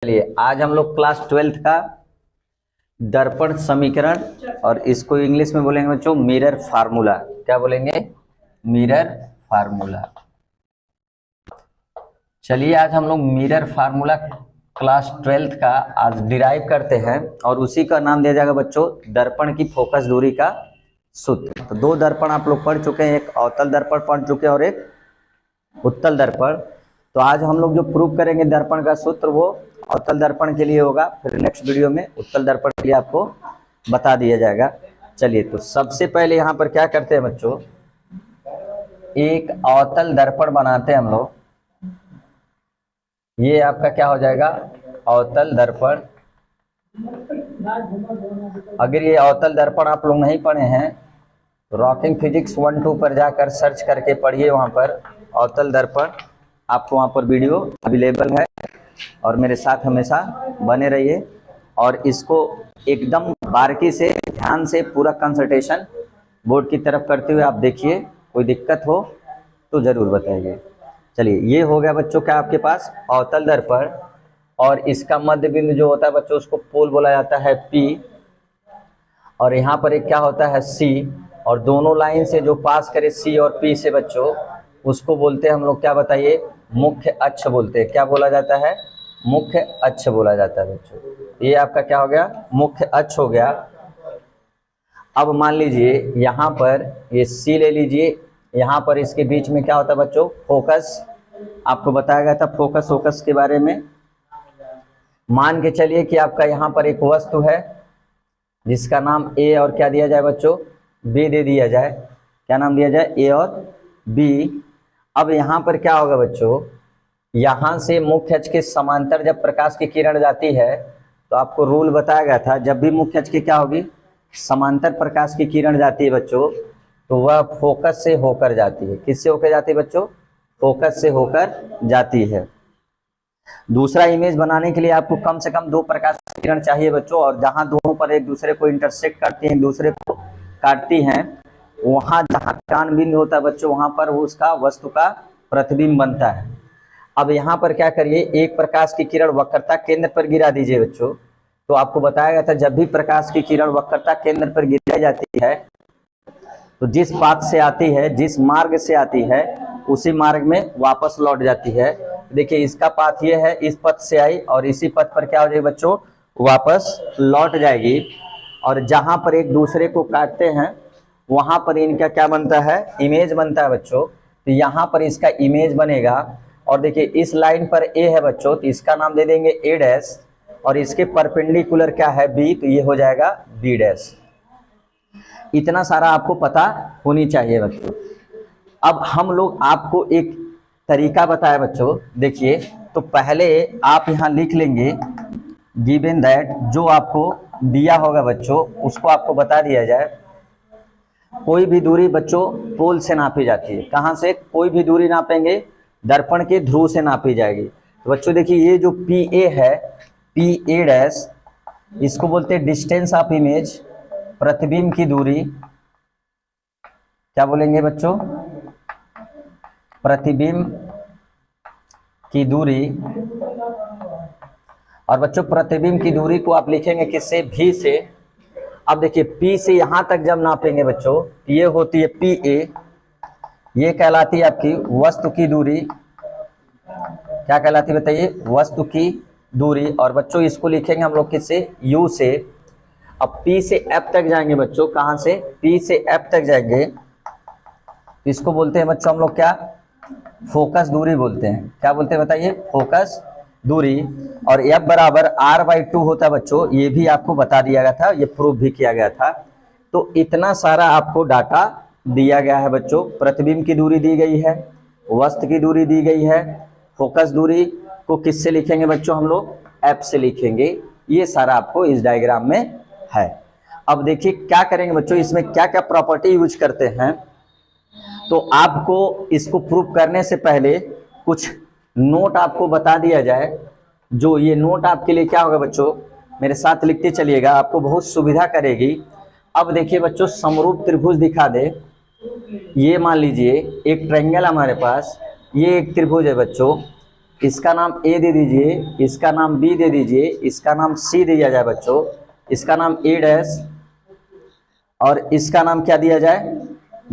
चलिए आज हम लोग क्लास 12th का दर्पण समीकरण और इसको इंग्लिश में बोलेंगे बच्चों मिरर फार्मूला। क्या बोलेंगे? Mirror formula. चलिए आज हम लोग मिरर फार्मूला क्लास 12th का आज डिराइव करते हैं और उसी का नाम दिया जाएगा बच्चों दर्पण की फोकस दूरी का सूत्र। तो दो दर्पण आप लोग पढ़ चुके हैं, एक अवतल दर्पण पढ़ चुके हैं और एक उत्तल दर्पण। तो आज हम लोग जो प्रूव करेंगे दर्पण का सूत्र वो अवतल दर्पण के लिए होगा, फिर नेक्स्ट वीडियो में उत्तल दर्पण के लिए आपको बता दिया जाएगा। चलिए तो सबसे पहले यहाँ पर क्या करते हैं बच्चों, एक अवतल दर्पण बनाते हैं हम लोग। ये आपका क्या हो जाएगा? अवतल दर्पण। अगर ये अवतल दर्पण आप लोग नहीं पढ़े हैं रॉकिंग फिजिक्स 1-2 पर जाकर सर्च करके पढ़िए, वहां पर अवतल दर्पण आपको वहां पर वीडियो अवेलेबल है। और मेरे साथ हमेशा बने रहिए और इसको एकदम बारीकी से ध्यान से पूरा कंसल्टेशन बोर्ड की तरफ करते हुए आप देखिए, कोई दिक्कत हो तो जरूर बताइए। चलिए ये हो गया बच्चों क्या आपके पास अवतल दर्पण, और इसका मध्य बिंदु जो होता है बच्चों उसको पोल बोला जाता है P, और यहाँ पर एक क्या होता है C, और दोनों लाइन से जो पास करे C और P से बच्चों उसको बोलते हैं हम लोग क्या बताइए, मुख्य अक्ष बोलते हैं। क्या बोला जाता है? मुख्य अक्ष बोला जाता है बच्चों। ये आपका क्या हो गया? मुख्य अक्ष हो गया। अब मान लीजिए यहाँ पर ये C ले लीजिए, यहाँ पर इसके बीच में क्या होता है बच्चों? फोकस। आपको बताया गया था फोकस के बारे में। मान के चलिए कि आपका यहाँ पर एक वस्तु है जिसका नाम A और क्या दिया जाए बच्चों? B दे दिया जाए। क्या नाम दिया जाए? A और B। अब यहाँ पर क्या होगा बच्चों, यहाँ से मुख्य अक्ष के समांतर जब प्रकाश की किरण जाती है तो आपको रूल बताया गया था, जब भी मुख्य अक्ष की क्या होगी, समांतर प्रकाश की किरण जाती है बच्चों तो वह फोकस से होकर जाती है। किससे होकर जाती है बच्चों? फोकस से होकर जाती है। दूसरा इमेज बनाने के लिए आपको कम से कम 2 प्रकाश की किरण चाहिए बच्चों, और जहां दोनों पर एक दूसरे को इंटरसेक्ट करती हैं, एक दूसरे को काटती हैं, वहां जहां कान बिंदु होता है बच्चों वहां पर वो उसका वस्तु का प्रतिबिंब बनता है। अब यहाँ पर क्या करिए, एक प्रकाश की किरण वक्रता केंद्र पर गिरा दीजिए बच्चों। तो आपको बताया गया था जब भी प्रकाश की किरण वक्रता केंद्र पर गिराई जाती है तो जिस पाथ से आती है, जिस मार्ग से आती है उसी मार्ग में वापस लौट जाती है। देखिए इसका पाथ ये है, इस पथ से आई और इसी पथ पर क्या हो जाएगी बच्चों? वापस लौट जाएगी। और जहां पर एक दूसरे को काटते हैं वहां पर इनका क्या बनता है? इमेज बनता है बच्चों। तो यहाँ पर इसका इमेज बनेगा। और देखिए इस लाइन पर A है बच्चों तो इसका नाम दे देंगे A' और इसके परपेंडिकुलर क्या है? B, तो ये हो जाएगा B'। इतना सारा आपको पता होनी चाहिए बच्चों। अब हम लोग आपको एक तरीका बताया बच्चों। देखिए तो पहले आप यहाँ लिख लेंगे गिवन दैट, जो आपको दिया होगा बच्चों उसको आपको बता दिया जाए। कोई भी दूरी बच्चों पोल से नापी जाती है। कहाँ से? कोई भी दूरी नापेंगे दर्पण के ध्रुव से नापी जाएगी। तो बच्चों देखिए ये जो PA है, PA', इसको बोलते हैं डिस्टेंस ऑफ इमेज, प्रतिबिंब की दूरी। क्या बोलेंगे बच्चों? प्रतिबिंब की दूरी। और बच्चों प्रतिबिंब की दूरी को आप लिखेंगे किससे? V से। अब देखिए P से यहां तक जब नापेंगे बच्चों ये होती है PA, ये कहलाती है आपकी वस्तु की दूरी। क्या कहलाती है बताइए? वस्तु की दूरी। और बच्चों इसको लिखेंगे हम लोग किससे? U से। अब P से F तक जाएंगे बच्चों। कहां से? P से F तक जाएंगे, इसको बोलते हैं बच्चों हम लोग क्या? फोकस दूरी बोलते हैं। क्या बोलते हैं बताइए? फोकस दूरी। और F बराबर R/2 होता है बच्चों, ये भी आपको बता दिया गया था, ये प्रूव भी किया गया था। तो इतना सारा आपको डाटा दिया गया है बच्चों। प्रतिबिंब की दूरी दी गई है, वस्तु की दूरी दी गई है, फोकस दूरी को किससे लिखेंगे बच्चों? हम लोग F से लिखेंगे। ये सारा आपको इस डायग्राम में है। अब देखिए क्या करेंगे बच्चों, इसमें क्या क्या प्रॉपर्टी यूज करते हैं। तो आपको इसको प्रूव करने से पहले कुछ नोट आपको बता दिया जाए। जो ये नोट आपके लिए क्या होगा बच्चों, मेरे साथ लिखते चलिएगा, आपको बहुत सुविधा करेगी। अब देखिए बच्चों समरूप त्रिभुज दिखा दे। ये मान लीजिए एक ट्रायंगल हमारे पास, ये एक त्रिभुज है बच्चों, इसका नाम ए दे दीजिए, इसका नाम बी दे दीजिए, इसका नाम सी दिया जाए बच्चों, इसका नाम ए डैश और इसका नाम क्या दिया जाए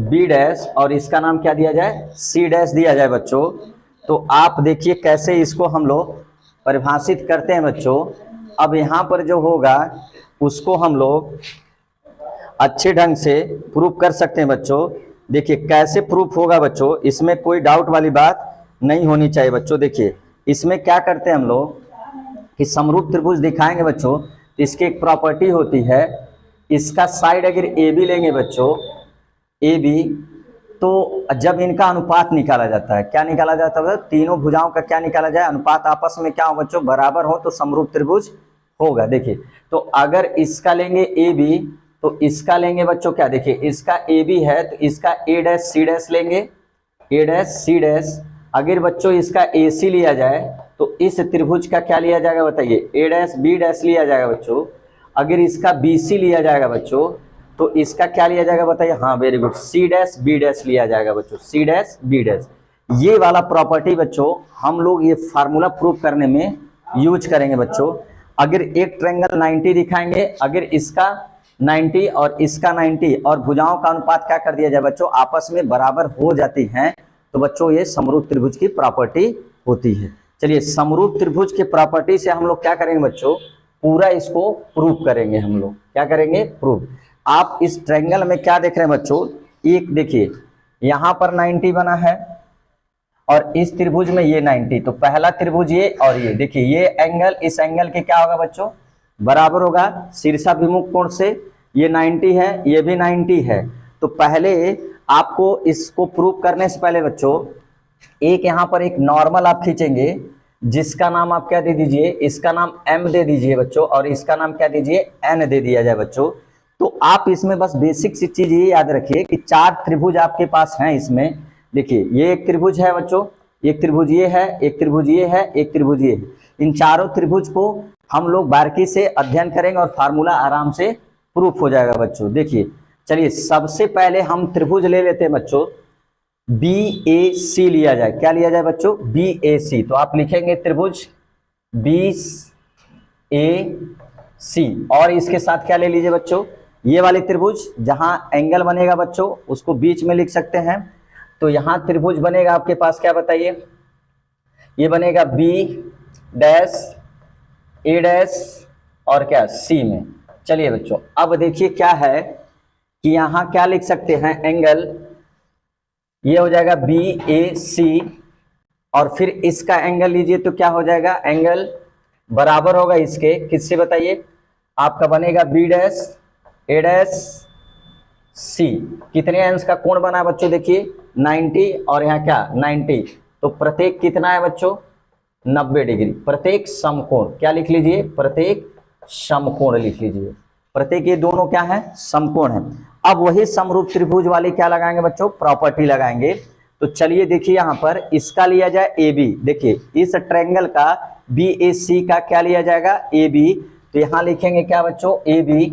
बी डैश और इसका नाम क्या दिया जाए सी डैश दिया जाए बच्चों। तो आप देखिए कैसे इसको हम लोग परिभाषित करते हैं बच्चों। अब यहाँ पर जो होगा उसको हम लोग अच्छे ढंग से प्रूफ कर सकते हैं बच्चों। देखिए कैसे प्रूफ होगा बच्चों, इसमें कोई डाउट वाली बात नहीं होनी चाहिए बच्चों। देखिए इसमें क्या करते हैं हम लोग कि समरूप त्रिभुज दिखाएंगे बच्चों, तो इसकी एक प्रॉपर्टी होती है, इसका साइड अगर ए बी लेंगे बच्चों, ए बी, तो जब इनका अनुपात निकाला जाता है, क्या निकाला जाता है, तीनों भुजाओं का क्या निकाला जाए, अनुपात आपस में क्या हो बच्चों बराबर हो तो समरूप त्रिभुज होगा। देखिए तो अगर इसका लेंगे ए बी तो इसका लेंगे बच्चों क्या, देखिए इसका ए बी है तो इसका ए डैश सी डैश लेंगे, ए डैश सी डैश। अगर बच्चों इसका ए सी लिया जाए तो इस त्रिभुज का क्या लिया जाएगा बताइए, ए डैश बी डैश लिया जाएगा बच्चों। अगर इसका बी सी लिया जाएगा बच्चों तो इसका क्या लिया जाएगा बताइए, हाँ very good, C dash B dash लिया जाएगा बच्चों, सी डैश बी डैश। ये वाला प्रॉपर्टी बच्चों हम लोग ये फार्मूला प्रूफ करने में यूज करेंगे बच्चों। अगर एक ट्रायंगल 90 दिखाएंगे, अगर इसका 90 और इसका 90 और भुजाओं का अनुपात क्या कर दिया जाए बच्चों आपस में बराबर हो जाती हैं, तो बच्चों ये समरूप त्रिभुज की प्रॉपर्टी होती है। चलिए समरूप त्रिभुज के प्रॉपर्टी से हम लोग क्या करेंगे बच्चों, पूरा इसको प्रूफ करेंगे। हम लोग क्या करेंगे प्रूफ। आप इस ट्रायंगल में क्या देख रहे हैं बच्चों, एक देखिए यहां पर 90 बना है और इस त्रिभुज में ये 90, तो पहला त्रिभुज ये और ये देखिए ये एंगल इस एंगल के क्या होगा बच्चों बराबर होगा, शीर्षाभिमुख कोण से ये 90 है ये भी 90 है। तो पहले आपको इसको प्रूव करने से पहले बच्चों एक यहाँ पर एक नॉर्मल आप खींचेंगे जिसका नाम आप क्या दे दीजिए, इसका नाम m दे दीजिए बच्चों और इसका नाम क्या दीजिए n दे दिया जाए बच्चों। तो आप इसमें बस बेसिक सी चीज ये याद रखिए कि 4 त्रिभुज आपके पास हैं इसमें। देखिए ये एक त्रिभुज है बच्चों, एक त्रिभुज ये है, एक त्रिभुज ये है, एक त्रिभुज ये है। इन चारों त्रिभुज को हम लोग बारीकी से अध्ययन करेंगे और फार्मूला आराम से प्रूफ हो जाएगा बच्चों। देखिए चलिए सबसे पहले हम त्रिभुज ले लेते हैं बच्चों, बी ए सी लिया जाए। क्या लिया जाए बच्चों, बी ए सी। तो आप लिखेंगे त्रिभुज बी ए सी और इसके साथ क्या ले लीजिए बच्चों, ये वाले त्रिभुज जहां एंगल बनेगा बच्चों उसको बीच में लिख सकते हैं। तो यहां त्रिभुज बनेगा आपके पास क्या बताइए, ये बनेगा बी डैश ए डैश और क्या सी में। चलिए बच्चों अब देखिए क्या है कि यहां क्या लिख सकते हैं, एंगल ये हो जाएगा बी ए सी और फिर इसका एंगल लीजिए तो क्या हो जाएगा, एंगल बराबर होगा इसके किससे बताइए, आपका बनेगा बी डैश ए डैश सी। कितने अंश का कोण बना बच्चों, देखिए 90 और यहाँ क्या 90, तो प्रत्येक कितना है बच्चों 90 डिग्री। प्रत्येक समकोण क्या लिख लीजिए, प्रत्येक समकोण लिख लीजिए। प्रत्येक ये दोनों क्या है समकोण है। अब वही समरूप त्रिभुज वाले क्या लगाएंगे बच्चों, प्रॉपर्टी लगाएंगे। तो चलिए देखिए यहाँ पर इसका लिया जाए ए बी। देखिए इस ट्रायंगल का बी ए सी का क्या लिया जाएगा ए बी, तो यहाँ लिखेंगे क्या बच्चों ए बी।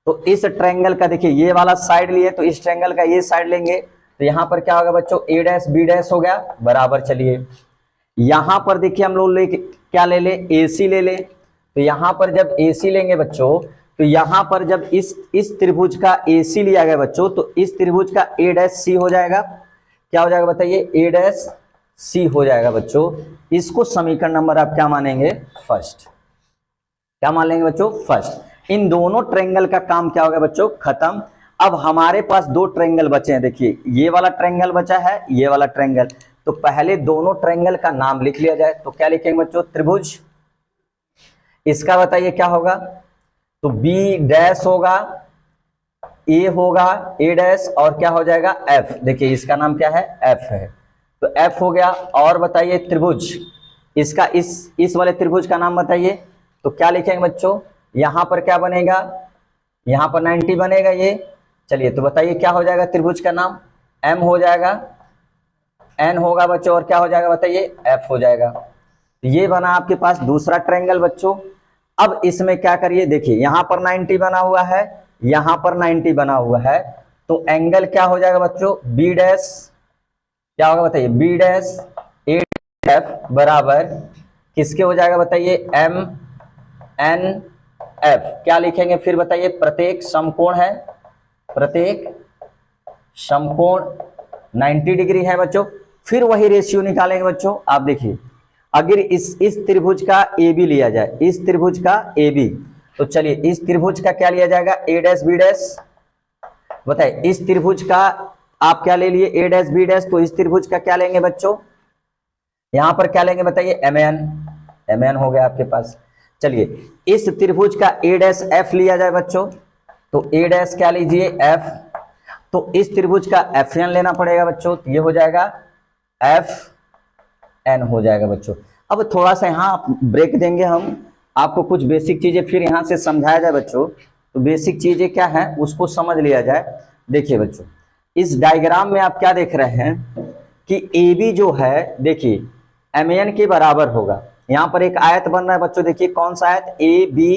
तो इस ट्रायंगल का देखिए ये वाला साइड लिए तो इस ट्रायंगल का ये साइड लेंगे तो यहाँ पर क्या होगा बच्चों ए डैश बी डैश हो गया बराबर। चलिए यहाँ पर देखिए हम लोग ले क्या ले ले ए सी ले ले। तो यहाँ पर जब ए सी लेंगे बच्चों तो यहाँ पर जब इस त्रिभुज का ए सी लिया गया बच्चों तो इस त्रिभुज का ए डैश सी हो जाएगा। क्या हो जाएगा बताइए, ए डैश सी हो जाएगा बच्चों। इसको समीकरण नंबर आप क्या मानेंगे, फर्स्ट। क्या मान लेंगे बच्चों, फर्स्ट। इन दोनों ट्रायंगल का काम क्या हो गया बच्चों, खत्म। अब हमारे पास 2 ट्रायंगल बचे हैं। देखिए ये वाला ट्रायंगल बचा है, ये वाला ट्रायंगल। तो पहले दोनों ट्रायंगल का नाम लिख लिया जाए। तो क्या लिखेंगे बच्चों, त्रिभुज। इसका बताइए क्या होगा, तो बी डैश होगा, ए होगा, ए डैश और क्या हो जाएगा एफ। देखिए इसका नाम क्या है, एफ है। तो एफ हो गया। और बताइए त्रिभुज, इसका इस वाले त्रिभुज का नाम बताइए। तो क्या लिखेंगे बच्चों, यहां पर क्या बनेगा, यहां पर 90 बनेगा ये। चलिए तो बताइए क्या हो जाएगा, त्रिभुज का नाम एम हो जाएगा, एन होगा बच्चों और क्या हो जाएगा बताइए, एफ हो जाएगा। ये बना आपके पास दूसरा ट्रायंगल बच्चों। अब इसमें क्या करिए, देखिए यहां पर 90 बना हुआ है, यहां पर 90 बना हुआ है। तो एंगल क्या हो जाएगा बच्चों, बी डैश क्या होगा बताइए, बी डैश ए एफ बराबर किसके हो जाएगा बताइए, एम एन एफ। क्या लिखेंगे फिर बताइए, प्रत्येक समकोण है, प्रत्येक समकोण 90 डिग्री है बच्चों। फिर वही रेशियो निकालेंगे बच्चों। आप देखिए, अगर इस त्रिभुज का ए बी लिया जाए, इस त्रिभुज का ए बी, तो चलिए इस त्रिभुज का क्या लिया जाएगा, ए डैश बी डैश। बताइए इस त्रिभुज का आप क्या ले लिए, ए डैश बी डैश, तो इस त्रिभुज का क्या लेंगे बच्चों, यहां पर क्या लेंगे बताइए, एम एन। एम एन हो गया आपके पास। चलिए इस त्रिभुज का ए डैश एफ लिया जाए बच्चों, तो ए डैश क्या लीजिए, एफ। तो इस त्रिभुज का एफ एन लेना पड़ेगा बच्चों, तो ये हो जाएगा एफ एन हो जाएगा बच्चों। अब थोड़ा सा यहाँ ब्रेक देंगे हम, आपको कुछ बेसिक चीजें फिर यहाँ से समझाया जाए बच्चों। तो बेसिक चीजें क्या है उसको समझ लिया जाए। देखिए बच्चों, इस डायग्राम में आप क्या देख रहे हैं कि ए बी जो है, देखिए एम एन के बराबर होगा। यहाँ पर एक आयत बन रहा है बच्चों, देखिए कौन सा आयत, ए बी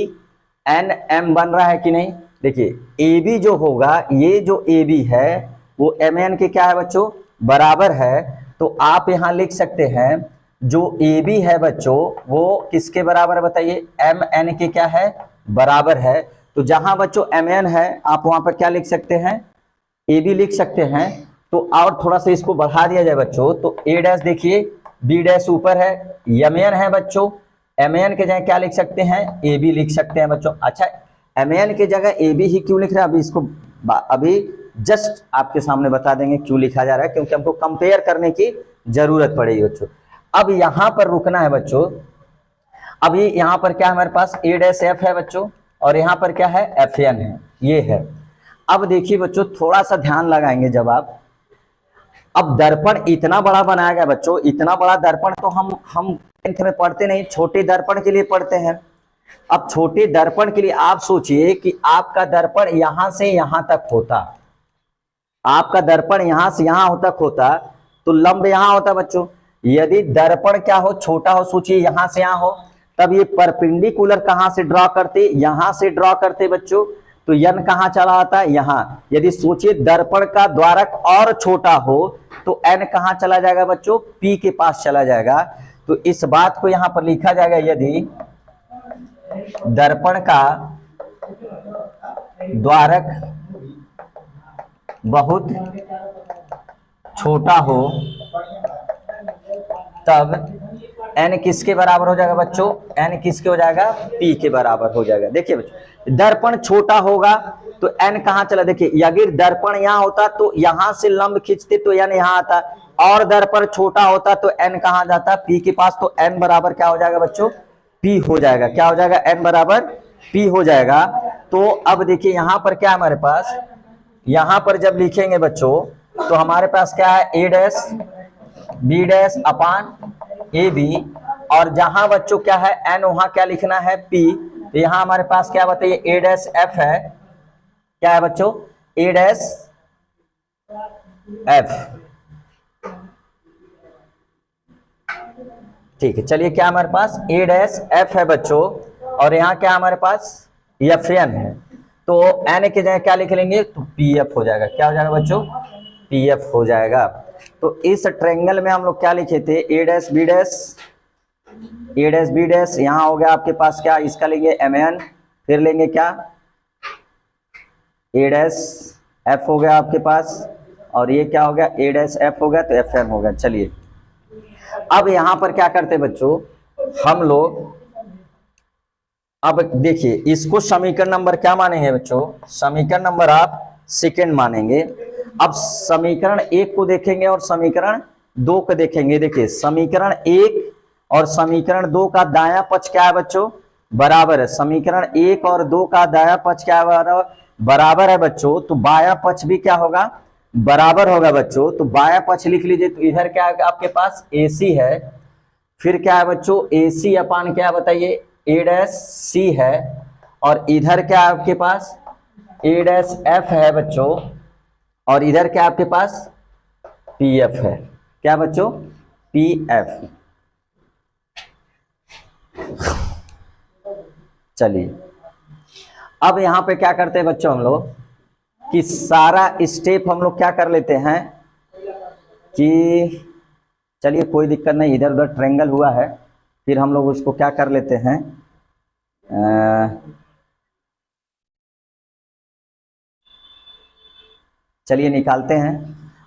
एन एम बन रहा है कि नहीं। देखिए ए बी जो होगा, ये जो ए बी है वो एम एन के क्या है बच्चों, बराबर है। तो आप यहाँ लिख सकते हैं जो ए बी है बच्चों वो किसके बराबर है बताइए, एम एन के क्या है, बराबर है। तो जहां बच्चों एम एन है आप वहां पर क्या लिख सकते हैं, ए बी लिख सकते हैं। तो और थोड़ा सा इसको बढ़ा दिया जाए बच्चों, तो ए डैश देखिए, बी डैश ऊपर है, एम एन है बच्चों, एम एन के जगह क्या लिख सकते हैं, ए बी लिख सकते हैं बच्चों। अच्छा एम एन के जगह ए बी ही क्यों लिख रहे हैं, अभी इसको अभी जस्ट आपके सामने बता देंगे क्यों लिखा जा रहा है, क्योंकि हमको कंपेयर करने की जरूरत पड़ेगी बच्चों। अब यहां पर रुकना है बच्चों। अभी यहां पर क्या हमारे पास ए डैश एफ है बच्चों, और यहां पर क्या है, एफ एन है, ये है। अब देखिए बच्चों थोड़ा सा ध्यान लगाएंगे, जब आप अब दर्पण इतना बड़ा बनाया गया बच्चों, इतना बड़ा दर्पण तो हम 10th में पढ़ते नहीं, छोटे दर्पण के लिए पढ़ते हैं। अब छोटे दर्पण के लिए आप सोचिए कि आपका दर्पण यहां से यहां तक होता, आपका दर्पण यहां से यहां तक होता, तो लंब यहां होता बच्चों। यदि दर्पण क्या हो, छोटा हो, सोचिए यहां से यहां हो, तब ये परपेंडिकुलर कहां से ड्रॉ करते, यहां से ड्रॉ करते बच्चों। तो यन कहां चला आता है, यहां। यदि सोचिए दर्पण का द्वारक और छोटा हो तो एन कहां चला जाएगा बच्चों, पी के पास चला जाएगा। तो इस बात को यहां पर लिखा जाएगा, यदि दर्पण का द्वारक बहुत छोटा हो तब n किसके बराबर हो जाएगा बच्चों, n किसके हो जाएगा, p के बराबर हो जाएगा। देखिए बच्चों दर्पण छोटा होगा तो n कहां चला, देखिए अगर दर्पण यहां होता तो यहां से लंब खींचते तो n यहां आता, और दर्पण छोटा होता तो n कहां जाता, p के पास। तो n बराबर क्या हो जाएगा बच्चों, p हो जाएगा। क्या हो जाएगा, n बराबर p हो जाएगा। तो अब देखिए यहां पर क्या हमारे पास, यहां पर जब लिखेंगे बच्चों तो हमारे पास क्या है, ए डैश बी डैश अपान ए बी, और जहां बच्चों क्या है एन, वहां क्या लिखना है, पी। तो यहां हमारे पास क्या बताइए, ए डैश एफ है, क्या है बच्चों, ए डैश एफ। ठीक है, चलिए क्या हमारे पास ए डैश एफ है बच्चों, और यहाँ क्या हमारे पास एफ एन है। तो एन के जगह क्या लिख लेंगे, तो पी एफ हो जाएगा। क्या हो जाएगा बच्चों, पी एफ हो जाएगा। तो इस ट्रायंगल में हम लोग क्या लिखे थे, ए डैश बी डैश, ए डैश बी डैश, यहां हो गया आपके पास क्या, इसका लेंगे एम एन, फिर लेंगे क्या, ए डैश एफ हो गया आपके पास, और ये क्या हो गया, ए डैश एफ हो गया, तो एफ एन हो गया। चलिए अब यहां पर क्या करते बच्चों हम लोग, अब देखिए इसको समीकरण नंबर क्या मानेंगे बच्चों, समीकरण नंबर आप सेकंड मानेंगे। अब समीकरण 1 को देखेंगे और समीकरण 2 को देखेंगे। देखिए समीकरण 1 और समीकरण 2 का दायां पक्ष क्या है बच्चों, बराबर है। समीकरण 1 और 2 का दायां पक्ष क्या है, बराबर है बच्चों। तो बायां पक्ष भी क्या होगा, बराबर होगा बच्चों। तो बायां पक्ष लिख लीजिए। तो इधर क्या है आपके पास, AC है, फिर क्या है बच्चों, AC अपान क्या बताइए, ए डैश सी है, और इधर क्या है आपके पास, ए डैश एफ है बच्चों, और इधर क्या आपके पास, पी एफ है। क्या बच्चों, पी एफ। चलिए अब यहां पे क्या करते हैं बच्चों हम लोग, कि सारा स्टेप हम लोग क्या कर लेते हैं कि चलिए कोई दिक्कत नहीं, इधर उधर ट्रायंगल हुआ है, फिर हम लोग उसको क्या कर लेते हैं, चलिए निकालते हैं।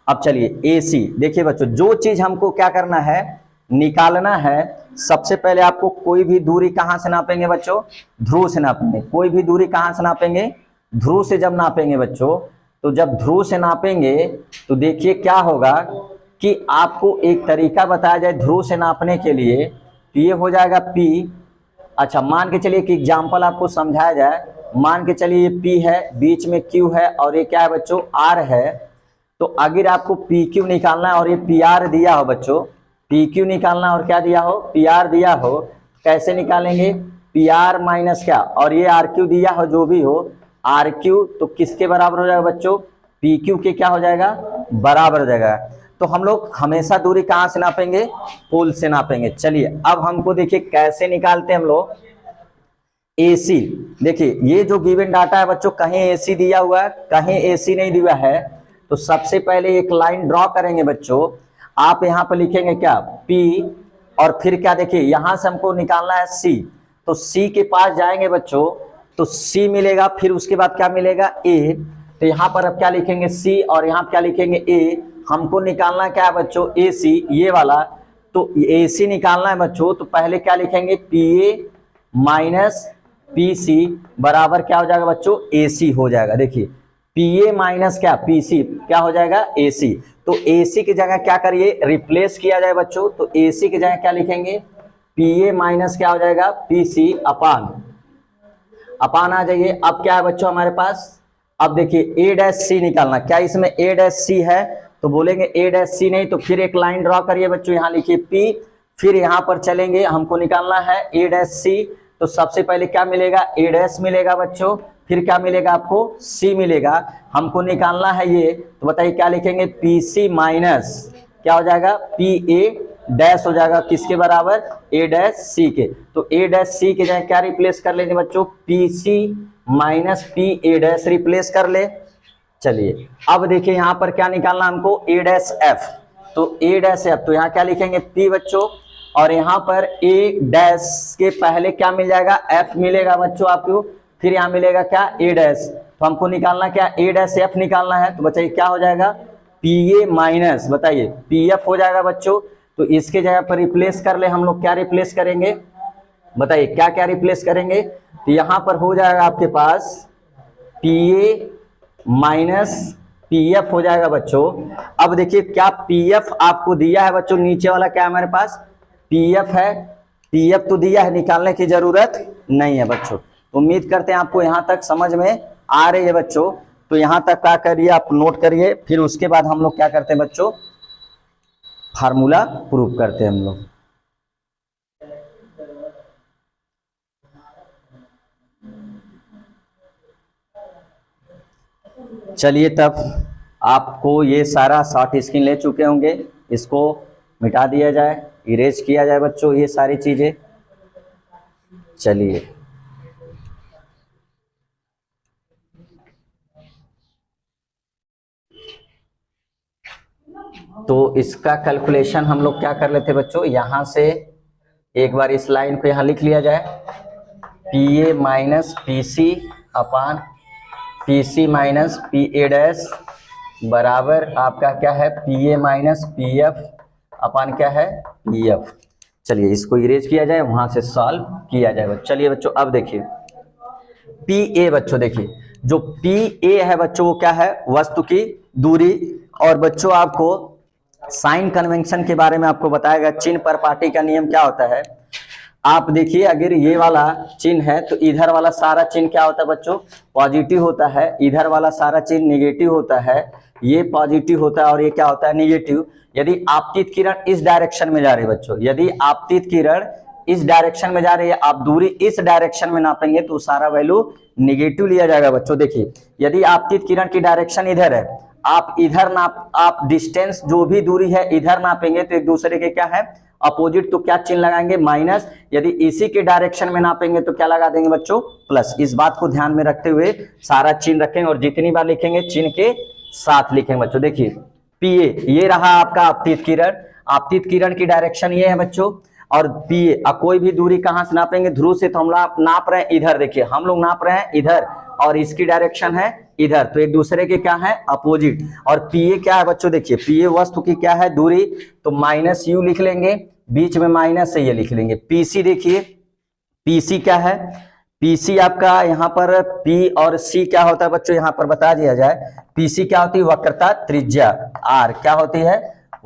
अब चलिए AC, देखिए बच्चों जो चीज हमको क्या करना है, निकालना है, सबसे पहले आपको कोई भी दूरी कहां से नापेंगे बच्चों, ध्रुव से नापेंगे। कोई भी दूरी कहां से नापेंगे, ध्रुव से जब नापेंगे बच्चों, तो जब ध्रुव से नापेंगे तो देखिए क्या होगा कि आपको एक तरीका बताया जाए ध्रुव से नापने के लिए, तो ये हो जाएगा P। अच्छा मान के चलिए कि एग्जाम्पल आपको समझाया जाए, मान के चलिए ये P है, बीच में Q है और ये क्या है बच्चों, R है। तो अगर आपको PQ निकालना है और ये PR दिया हो बच्चों, PQ निकालना और क्या दिया हो, PR दिया हो, कैसे निकालेंगे, PR माइनस क्या, और ये RQ दिया हो, जो भी हो RQ, तो किसके बराबर हो जाएगा बच्चों, PQ के क्या हो जाएगा, बराबर हो जाएगा। तो हम लोग हमेशा दूरी कहां से नापेंगे, पोल से नापेंगे। चलिए अब हमको देखिए कैसे निकालते हैं हम लोग AC। देखिए ये जो गिवन डाटा है बच्चों, कहीं AC दिया हुआ है, कहीं AC नहीं दिया है। तो सबसे पहले एक लाइन ड्रॉ करेंगे बच्चों, आप यहाँ पर लिखेंगे क्या, P, और फिर क्या, देखिए यहां से हमको निकालना है C, तो C के पास जाएंगे बच्चों तो C मिलेगा, फिर उसके बाद क्या मिलेगा, A। तो यहाँ पर अब क्या लिखेंगे, C, और यहाँ क्या लिखेंगे, A। हमको निकालना क्या है बच्चों, AC, ये वाला। तो AC निकालना है बच्चों, तो पहले क्या लिखेंगे, PA माइनस PC बराबर क्या हो जाएगा बच्चों, AC हो जाएगा। देखिए PA माइनस क्या, PC क्या हो जाएगा, AC। तो AC की जगह क्या करिए, रिप्लेस किया जाए बच्चों, तो AC की जगह क्या लिखेंगे, PA माइनस क्या हो जाएगा, PC अपान आ जाइए। अब क्या है बच्चों हमारे पास, अब देखिए A' C निकालना, क्या इसमें A' C है, तो बोलेंगे A' C नहीं, तो फिर एक लाइन ड्रॉ करिए बच्चों, यहाँ लिखिए P, फिर यहाँ पर चलेंगे, हमको निकालना है A', तो सबसे पहले क्या मिलेगा, A' मिलेगा बच्चों, फिर क्या मिलेगा आपको, C मिलेगा, हमको निकालना है ये, तो बताइए क्या लिखेंगे, PC माइनस क्या हो जाएगा, PA' हो जाएगा, किसके बराबर, A' के। तो A' के जगह क्या रिप्लेस कर लेंगे बच्चों, PC माइनस PA' रिप्लेस कर ले। चलिए अब देखिए यहाँ पर क्या निकालना हमको, A', तो A', तो यहाँ क्या लिखेंगे, P बच्चों, और यहाँ पर A' के पहले क्या मिल जाएगा, F मिलेगा बच्चों आपको, फिर यहाँ मिलेगा क्या, A', तो हमको निकालना क्या, A', निकालना है, तो बताइए क्या हो जाएगा, PA माइनस, बताइए PF हो जाएगा बच्चों। तो इसके जगह पर रिप्लेस कर ले हम लोग, क्या रिप्लेस करेंगे, बताइए क्या क्या रिप्लेस करेंगे, तो यहाँ पर हो जाएगा आपके पास PA माइनस PF हो जाएगा बच्चों। अब देखिए क्या PF आपको दिया है बच्चों, नीचे वाला क्या है हमारे पास, PF है, PF तो दिया है, निकालने की जरूरत नहीं है बच्चों। उम्मीद करते हैं आपको यहाँ तक समझ में आ रही है बच्चों। तो यहाँ तक क्या करिए, आप नोट करिए, फिर उसके बाद हम लोग क्या करते हैं बच्चों, फार्मूला प्रूव करते हैं हम लोग। चलिए तब आपको ये सारा शॉर्ट स्क्रीन ले चुके होंगे, इसको मिटा दिया जाए, इरेज किया जाए बच्चों ये सारी चीजें। चलिए तो इसका कैलकुलेशन हम लोग क्या कर लेते बच्चों, यहां से एक बार इस लाइन को यहां लिख लिया जाए, PA माइनस PC अपान PC माइनस PA' बराबर आपका क्या है, PA माइनस PF अपान क्या है, PF। चलिए इसको इरेज किया जाए, वहां से सॉल्व किया जाएगा। चलिए बच्चों अब देखिए PA बच्चों, देखिए जो PA है बच्चों वो क्या है, वस्तु की दूरी। और बच्चों आपको साइन कन्वेंशन के बारे में आपको बताएगा, चिन्ह पर पार्टी का नियम क्या होता है। आप देखिए अगर ये वाला चिन्ह है तो इधर वाला सारा चिन्ह क्या होता है बच्चों, पॉजिटिव होता है, इधर वाला सारा चिन्ह निगेटिव होता है, ये पॉजिटिव होता है और ये क्या होता है, निगेटिव। यदि आपतित किरण इस डायरेक्शन में जा रही है बच्चों, यदि आपतित किरण इस डायरेक्शन में जा रही है, आप दूरी इस डायरेक्शन में नापेंगे तो सारा वैल्यू निगेटिव लिया जाएगा बच्चों। देखिए यदि आपतित किरण की डायरेक्शन इधर है, आप इधर नाप, आप डिस्टेंस जो भी दूरी है इधर नापेंगे तो एक दूसरे के क्या है, अपोजिट, तो क्या चिन्ह लगाएंगे, माइनस। यदि इसी के डायरेक्शन में नापेंगे तो क्या लगा देंगे बच्चों, प्लस। इस बात को ध्यान में रखते हुए सारा चिन्ह रखेंगे और जितनी बार लिखेंगे चिन्ह के साथ लिखेंगे बच्चों। देखिए PA ये रहा आपका आपतित किरण, आपतित किरण की डायरेक्शन ये है बच्चों, और पी ए, कोई भी दूरी कहां से नापेंगे, ध्रुव से, तो हम नाप रहे हैं इधर, देखिए हम लोग नाप रहे हैं इधर और इसकी डायरेक्शन है इधर, तो एक दूसरे के क्या है अपोजिट। और पी ए क्या है बच्चों, देखिए पी ए वस्तु की क्या है दूरी, तो माइनस यू लिख लेंगे, बीच में माइनस से ये लिख लेंगे। पीसी देखिए, पीसी क्या है, पीसी आपका यहाँ पर पी और सी क्या होता है बच्चों, यहाँ पर बता दिया जाए। पीसी क्या होती है, वक्रता त्रिज्या। आर क्या होती है,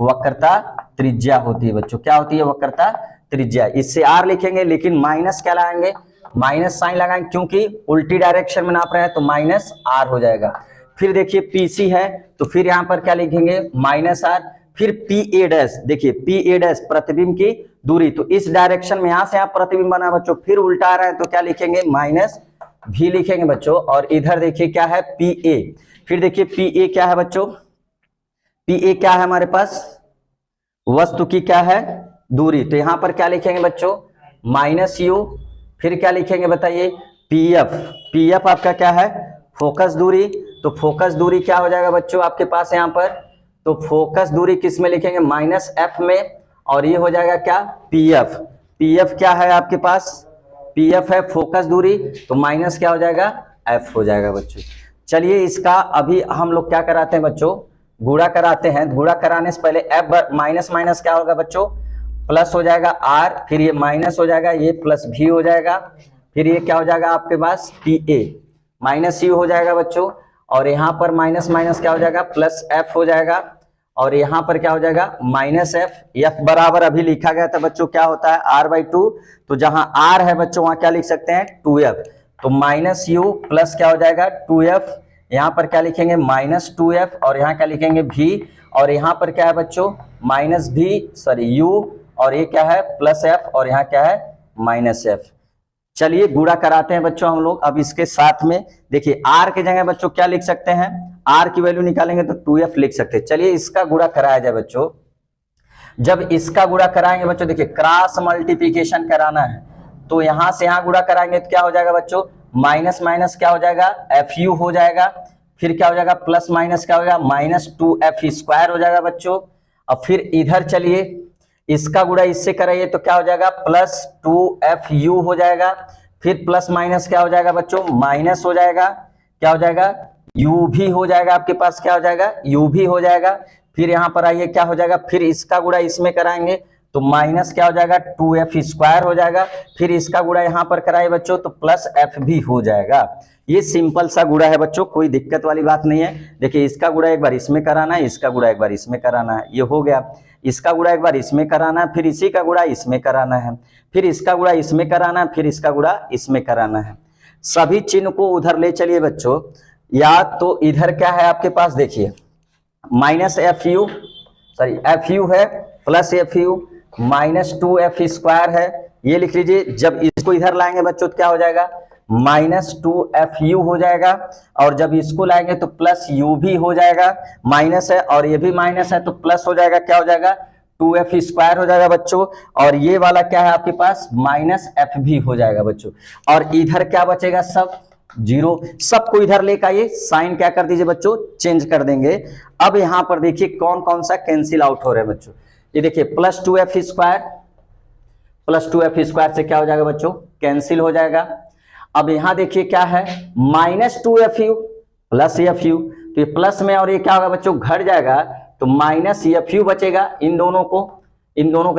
वक्रता त्रिज्या होती है बच्चों, क्या होती है वक्रता त्रिज्या। इससे आर लिखेंगे, लेकिन माइनस क्या लगाएंगे, माइनस साइन लगाएंगे, क्योंकि उल्टी डायरेक्शन में नाप रहे हैं, तो माइनस आर हो जाएगा। फिर देखिए पीसी है, तो फिर यहाँ पर क्या लिखेंगे माइनस आर। फिर पी ए डैश, देखिए पी ए डैश प्रतिबिंब की दूरी, तो इस डायरेक्शन में यहां से आप प्रतिबिंब बना बच्चों, फिर उल्टा आ रहा है तो क्या लिखेंगे माइनस भी लिखेंगे बच्चों। और इधर देखिए क्या है पी ए, फिर देखिए पी ए क्या है बच्चों, पी ए क्या है हमारे पास, वस्तु की क्या है दूरी, तो यहां पर क्या लिखेंगे बच्चों माइनस यू। फिर क्या लिखेंगे बताइए, पी एफ, पी एफ आपका क्या है फोकस दूरी, तो फोकस दूरी क्या हो जाएगा बच्चों आपके पास यहाँ पर, तो फोकस दूरी किस में लिखेंगे माइनस एफ में, और ये हो जाएगा क्या पी एफ। पी एफ क्या है आपके पास, पी एफ है फोकस दूरी, तो माइनस क्या हो जाएगा एफ हो जाएगा बच्चों। चलिए इसका अभी हम लोग क्या कराते हैं बच्चों, गुणा कराते हैं। गुणा कराने से पहले एफ माइनस माइनस क्या होगा बच्चों प्लस हो जाएगा आर, फिर ये माइनस हो जाएगा, ये प्लस भी हो जाएगा, फिर ये क्या हो जाएगा आपके पास पी ए माइनस यू हो जाएगा बच्चों, और यहाँ पर माइनस माइनस क्या हो जाएगा प्लस एफ हो जाएगा, और यहाँ पर क्या हो जाएगा माइनस एफ। एफ बराबर अभी लिखा गया था बच्चों क्या होता है आर बाई टू, तो जहां आर है बच्चों वहां क्या लिख सकते हैं 2f, तो माइनस यू प्लस क्या हो जाएगा 2f, यहाँ पर क्या लिखेंगे माइनस 2f, और यहाँ क्या लिखेंगे भी, और यहाँ पर क्या है बच्चों माइनस भी सॉरी यू, और ये क्या है प्लस एफ, और यहाँ क्या है माइनस एफ। चलिए गुणा कराते हैं बच्चों हम लोग। अब इसके साथ में देखिए आर के जगह बच्चों क्या लिख सकते हैं, आर की वैल्यू निकालेंगे तो 2f लिख सकते हैं। चलिए इसका गुणा कराया जाए बच्चों। जब इसका गुणा कराएंगे बच्चों, देखिए क्रॉस मल्टीप्लिकेशन कराना है, तो यहां से यहां गुणा कराएंगे तो क्या हो जाएगा बच्चों माइनस माइनस क्या हो जाएगा एफ यू हो जाएगा, फिर क्या हो जाएगा प्लस माइनस क्या हो जाएगा माइनस 2f स्क्वायर हो जाएगा बच्चों। अब फिर इधर चलिए इसका गुणा इससे कराइए तो क्या हो जाएगा प्लस 2fu हो जाएगा, फिर प्लस माइनस क्या हो जाएगा बच्चों माइनस हो जाएगा, क्या हो जाएगा u भी हो जाएगा आपके पास, क्या हो जाएगा u भी हो जाएगा। फिर यहाँ पर आइए क्या हो जाएगा, फिर इसका गुणा इसमें कराएंगे तो माइनस क्या हो जाएगा 2f स्क्वायर हो जाएगा, फिर इसका गुणा यहाँ पर कराए बच्चों तो प्लस f भी हो जाएगा। ये सिंपल सा गुणा है बच्चों, कोई दिक्कत वाली बात नहीं है। देखिए इसका गुणा एक बार इसमें कराना है, इसका गुणा एक बार इसमें कराना है, ये हो गया। इसका गुणा एक बार इसमें कराना है, फिर इसी का गुणा इसमें कराना है, फिर इसका गुणा इसमें कराना है, फिर इसका गुणा इसमें कराना है। सभी चिन्ह को उधर ले चलिए बच्चों, या तो इधर क्या है आपके पास देखिए माइनस एफ यू है plus F you minus 2f square है, ये लिख लीजिए। जब इसको इधर लाएंगे बच्चों तो क्या हो जाएगा माइनस 2fu हो जाएगा, और जब इसको लाएंगे तो प्लस u भी हो जाएगा, माइनस है और ये भी माइनस है तो प्लस हो जाएगा, क्या हो जाएगा 2f स्क्वायर हो जाएगा बच्चों, और ये वाला क्या है आपके पास माइनस f भी हो जाएगा बच्चों। और इधर क्या बचेगा सब जीरो, सबको इधर लेकर आइए, साइन क्या कर दीजिए बच्चों चेंज कर देंगे। अब यहाँ पर देखिए कौन कौन सा कैंसिल आउट हो रहा है बच्चों, ये देखिए प्लस 2f स्क्वायर से क्या हो जाएगा बच्चों कैंसिल हो जाएगा। अब यहां देखिए क्या है minus 2fu plus F you, तो ये प्लस में और ये क्या होगा बच्चों घट जाएगा, तो माइनस एफ यू बचेगा। इन दोनों को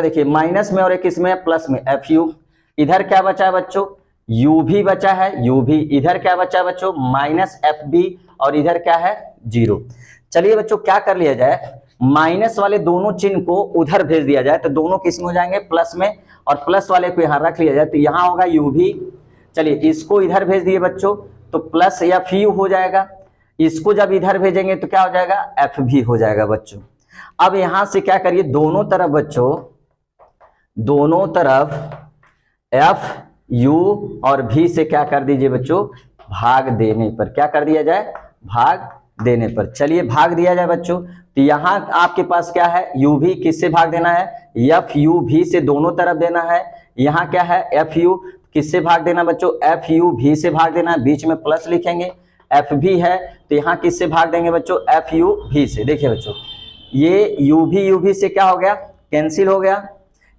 देखिए माइनस में और एक इसमें प्लस में एफ यू। इधर क्या बचा है बच्चों u भी बचा है, u भी। इधर क्या बचा है बच्चों माइनस एफ बी, और इधर क्या है जीरो। चलिए बच्चों क्या कर लिया जाए, माइनस वाले दोनों चिन्ह को उधर भेज दिया जाए, तो दोनों किस में हो जाएंगे प्लस में, और प्लस वाले को यहां रख लिया जाए तो यहां होगा u भी। चलिए इसको इधर भेज दिए बच्चों तो प्लस एफ यू हो जाएगा, इसको जब इधर भेजेंगे तो क्या हो जाएगा एफ भी हो जाएगा बच्चों। अब यहां से क्या करिए दोनों तरफ बच्चों, दोनों तरफ एफ यू और भी से क्या कर दीजिए बच्चों भाग देने पर, क्या कर दिया जाए भाग देने पर। चलिए भाग दिया जाए बच्चों, तो यहां आपके पास क्या है u भी किससे भाग देना है एफ यू भी से दोनों तरफ देना है। यहाँ क्या है एफ यू किससे भाग देना बच्चों एफ यू भी से भाग देना है, बीच में प्लस लिखेंगे। एफ भी है तो यहाँ किससे भाग देंगे बच्चों एफ यू भी से। देखिए बच्चों ये u भी से क्या हो गया कैंसिल हो गया।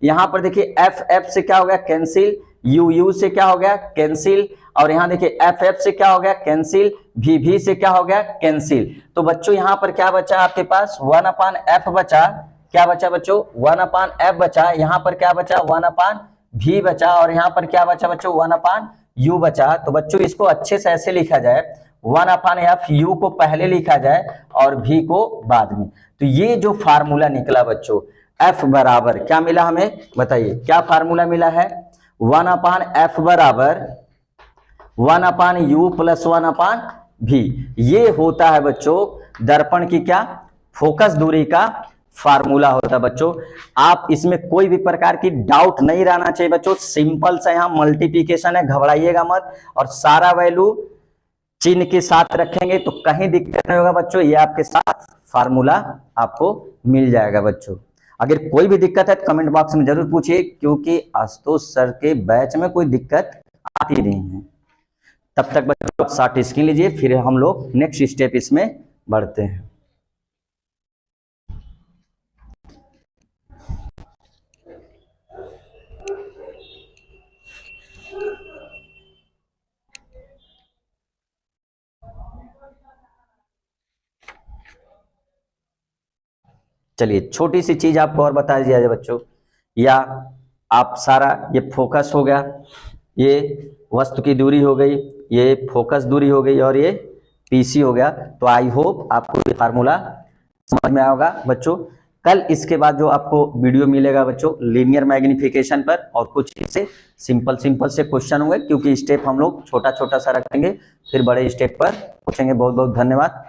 यहां पर देखिए एफ एफ से क्या हो गया कैंसिल, यू यू से क्या हो गया कैंसिल, और यहां देखिए एफ एफ से क्या हो गया कैंसिल, भी भी से क्या हो गया कैंसिल। तो बच्चों यहां पर क्या बचा आपके पास 1/f बचा। क्या बचा बच्चों 1/f बचा। यहां पर क्या बचा 1/v बचा, और यहां पर क्या बचा बच्चों 1/u बचा। तो बच्चों इसको अच्छे से ऐसे लिखा जाए 1/f, u को पहले लिखा जाए और v को बाद में। तो ये जो फार्मूला निकला बच्चों f बराबर क्या मिला हमें बताइए, क्या फार्मूला मिला है 1/f बराबर 1/u प्लस 1/v। ये होता है बच्चों दर्पण की क्या फोकस दूरी का फार्मूला होता है बच्चों। आप इसमें कोई भी प्रकार की डाउट नहीं रहना चाहिए बच्चों। सिंपल सा यहाँ मल्टीप्लिकेशन है, घबराइएगा मत, और सारा वैल्यू चिन्ह के साथ रखेंगे तो कहीं दिक्कत नहीं होगा बच्चों। ये आपके साथ फार्मूला आपको मिल जाएगा बच्चों। अगर कोई भी दिक्कत है तो कमेंट बॉक्स में जरूर पूछिए, क्योंकि आशुतोष सर के बैच में कोई दिक्कत आती नहीं है। तब तक बच्चों आप शॉर्ट स्क्रीन लीजिए, फिर हम लोग नेक्स्ट स्टेप इसमें बढ़ते हैं। चलिए छोटी सी चीज आपको और बता दिया जाए बच्चों, या आप सारा ये फोकस हो गया, ये वस्तु की दूरी हो गई, ये फोकस दूरी हो गई, और ये पीसी हो गया। तो आई होप आपको ये फार्मूला समझ में आएगा बच्चों। कल इसके बाद जो आपको वीडियो मिलेगा बच्चों लीनियर मैग्निफिकेशन पर, और कुछ इससे सिंपल से क्वेश्चन होंगे, क्योंकि स्टेप हम लोग छोटा सा रखेंगे, फिर बड़े स्टेप पर पूछेंगे। बहुत बहुत धन्यवाद।